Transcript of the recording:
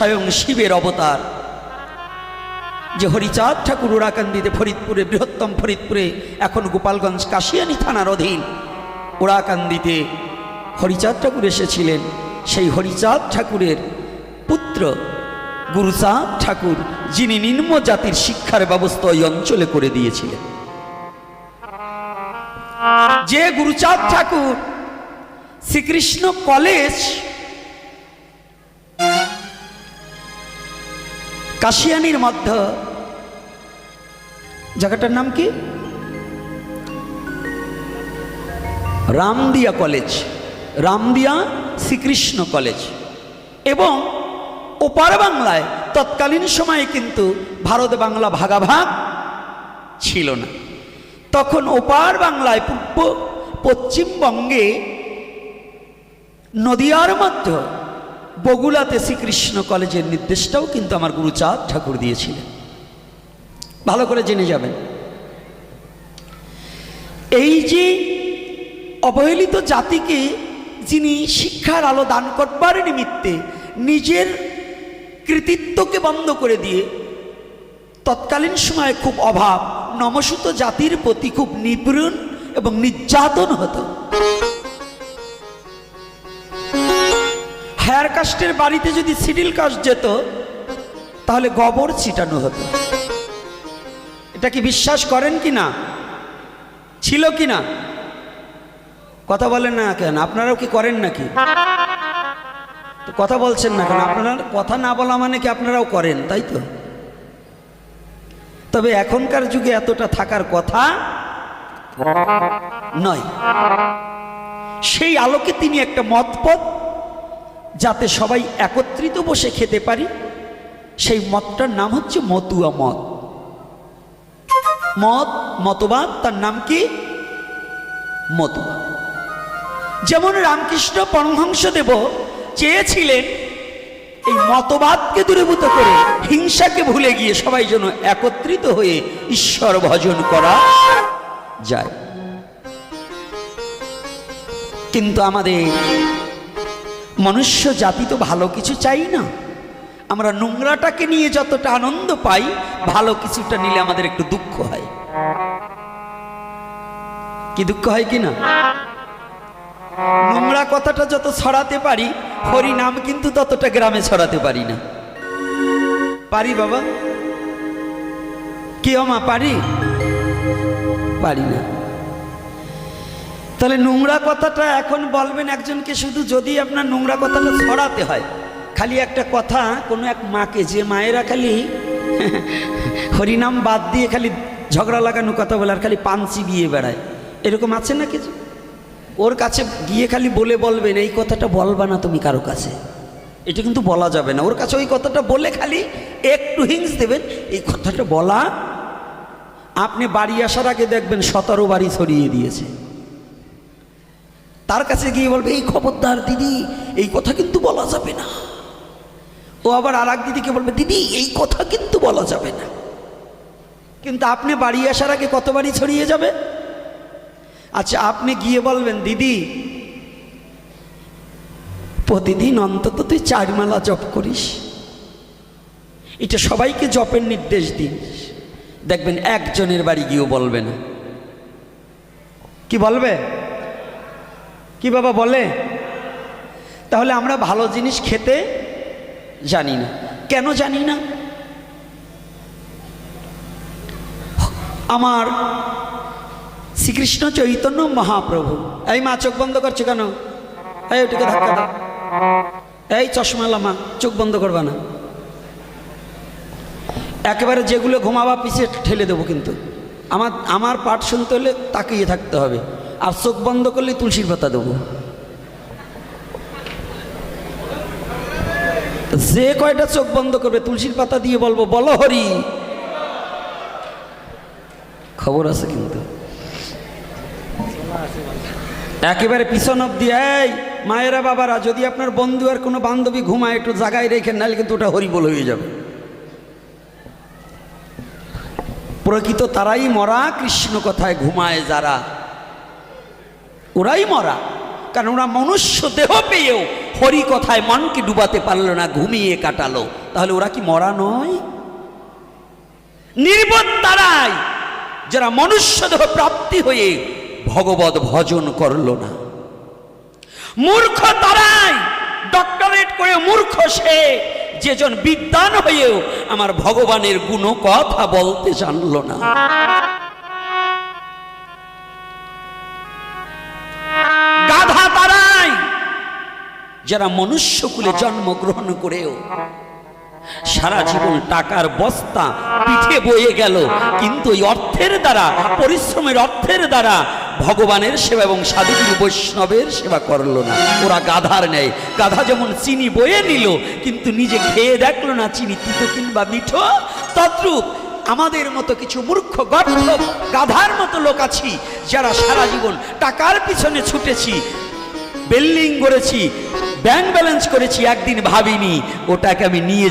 স্বয়ং শিবের অবতার। যে হরিচাঁদ ঠাকুর ওড়াকান্দিতে, ফরিদপুরে, বৃহত্তম ফরিদপুরে, এখন গোপালগঞ্জ কাশিয়ানী থানার অধীন ওড়াকান্দিতে হরিচাঁদ ঠাকুর এসেছিলেন। সেই হরিচাঁদ ঠাকুরের পুত্র গুরুচাঁদ ঠাকুর, যিনি নিম্ন জাতির শিক্ষার ব্যবস্থা ওই অঞ্চলে করে দিয়েছিলেন। যে গুরুচাঁদ ঠাকুর শ্রীকৃষ্ণ কলেজ কাশিয়ানীর মধ্যে, জায়গাটার নাম কি, রামদিয়া কলেজ, রামদিয়া শ্রীকৃষ্ণ কলেজ। এবং ওপার বাংলায় তৎকালীন সময়ে কিন্তু ভারত বাংলা ভাগাভাগ ছিল না। তখন ওপার বাংলায় পশ্চিমবঙ্গে নদিয়ার মধ্যে বগুলাতে শ্রীকৃষ্ণ কলেজের নির্দেশটাও কিন্তু আমার গুরুচাঁদ ঠাকুর দিয়েছিলেন। ভালো করে জেনে যাবেন। এই যে অবহেলিত জাতিকে যিনি শিক্ষার আলো দান করবার নিমিত্তে নিজের কৃতিত্বকে বন্ধ করে দিয়ে তৎকালীন সময়ে খুব অভাব, নমস্যুত জাতির প্রতি খুব নিপীড়ন এবং নির্যাতন হতো। হায়ার কাস্টের বাড়িতে যদি সিডিল কাস্ট যেত তাহলে গোবর ছিটানো হতো। এটা কি বিশ্বাস করেন কি না? ছিল কি না? কথা বলেন না কেন? আপনারাও কি করেন নাকি? তো কথা বলছেন না কেন? আপনারা কথা না বলা মানে কি আপনারাও করেন, তাই তো? তবে এখনকার যুগে এতটা থাকার কথা নয়। সেই আলোকে তিনি একটা মতপথ, যাতে সবাই একত্রিত বসে খেতে পারি, সেই মতটার নাম হচ্ছে মতুয়া মত। মতবাদ, তার নাম কি? মতুয়া। যেমন রামকৃষ্ণ পরমহংসদেব চেয়েছিলেন এই মতবাদকে দূরীভূত করে হিংসাকে ভুলে গিয়ে সবাই যেন একত্রিত হয়ে ঈশ্বর ভজন করা যায়। কিন্তু আমাদের মনুষ্য জাতি তো ভালো কিছু চাই না। আমরা নোংরাটাকে নিয়ে যতটা আনন্দ পাই, ভালো কিছুটা নিলে আমাদের একটু দুঃখ হয়। কি দুঃখ হয় কি না? নোংরা কথাটা যত ছড়াতে পারি, হরি নাম কিন্তু ততটা গ্রামে ছড়াতে পারি না। পারি বাবা? কি মা, পারি? পারি না। তাহলে নোংরা কথাটা এখন বলবেন একজনকে, শুধু যদি আপনার নোংরা কথাটা ছড়াতে হয়। খালি একটা কথা, কোনো এক মাকে, যে মায়েরা খালি হরিনাম বাদ দিয়ে খালি ঝগড়া লাগানো কথা বলে আর খালি পাঞ্চি বিয়ে বেড়ায়, এরকম আছে না কিছু? ওর কাছে গিয়ে খালি বলবেন এই কথাটা বলবা না তুমি কারো কাছে, এটা কিন্তু বলা যাবে না। ওর কাছে ওই কথাটা বলে খালি একটু হিংস দেবেন, এই কথাটা বলা, আপনি বাড়ি আসার আগে দেখবেন 17 বাড়ি ছড়িয়ে দিয়েছে। তার কাছে গিয়ে বলবে এই খবরদার দিদি, এই কথা কিন্তু বলা যাবে না। ও আবার আর এক দিদিকে বলবে দিদি এই কথা কিন্তু বলা যাবে না। কিন্তু আপনি বাড়ি আসার আগে কত বাড়ি ছড়িয়ে যাবে? আচ্ছা, আপনি গিয়ে বলবেন দিদি প্রতিদিন অন্তত তুই 4 মালা জপ করিস, এটা সবাইকে জপের নির্দেশ দিন। দেখবেন একজনের বাড়ি গিয়েও বলবে না। কি বলবে? কি বাবা বলে? তাহলে আমরা ভালো জিনিস খেতে জানি না। কেন জানি না? আমার শ্রীকৃষ্ণ চৈতন্য মহাপ্রভু, এই মা চোখ বন্ধ করছে কেন? এই ওটিকে ধাক্কা দাও, এই চশমালা মা চোখ বন্ধ করবা না। একেবারে যেগুলো ঘুমাবা পিছিয়ে ঠেলে দেবো, কিন্তু আমার পাঠ শুনতে হলে তাকিয়ে থাকতে হবে, আর চোখ বন্ধ করলে তুলসীর পাতা দেবো। যে কয়টা চোখ বন্ধ করবে তুলসীর পাতা দিয়ে বলবো বলো হরি। খবর আছে কিন্তু। একেবারে পিছন অব্দি, এই মায়েরা বাবারা, যদি আপনার বন্ধু আর কোনো বান্ধবী ঘুমায় একটু জায়গায় রেখে, নাহলে কিন্তু ওটা হরিবোল হয়ে যাবে। প্রকৃত তারাই মরা, কৃষ্ণ কথায় ঘুমায় যারা, ওরাই মরা। কারণ ওরা মনুষ্য দেহ পেয়েও হরি কথায় মনকে ডুবাতে পারলো না, ঘুমিয়ে কাটালো। তাহলে ওরা কি মরা নয়? নির্বোধ তারাই যারা মনুষ্য দেহ প্রাপ্তি হয়ে ভগবত ভজন করলো না। মূর্খ তারাই, ডক্টরেট করে মূর্খ সে যেজন বিদ্বান হয়েও আমার ভগবানের গুণ কথা বলতে জানলো না। গাধা তারাই যারা মনুষ্যকুলে জন্মগ্রহণ করেও সারা জীবন টাকার বস্তা পিঠে বয়ে গেল, কিন্তু ওই অর্থের দ্বারা, পরিশ্রমের অর্থের দ্বারা ভগবানের সেবা এবং সাধুগুরু বৈষ্ণবের সেবা করলো না। ওরা গাধার নেয়। গাধা যেমন চিনি বয়ে নিল কিন্তু নিজে খেয়ে দেখলো না চিনি তিতো কিংবা মিঠো, তদ্রূপ আমাদের মতো কিছু মূর্খ গর্ধ গাধার মতো লোক আছি যারা সারা জীবন টাকার পিছনে ছুটেছি, বিল্ডিং করেছি, ব্যাংক ব্যালেন্স করেছি, একদিন ভাবিনি ওটাকে আমি নিয়ে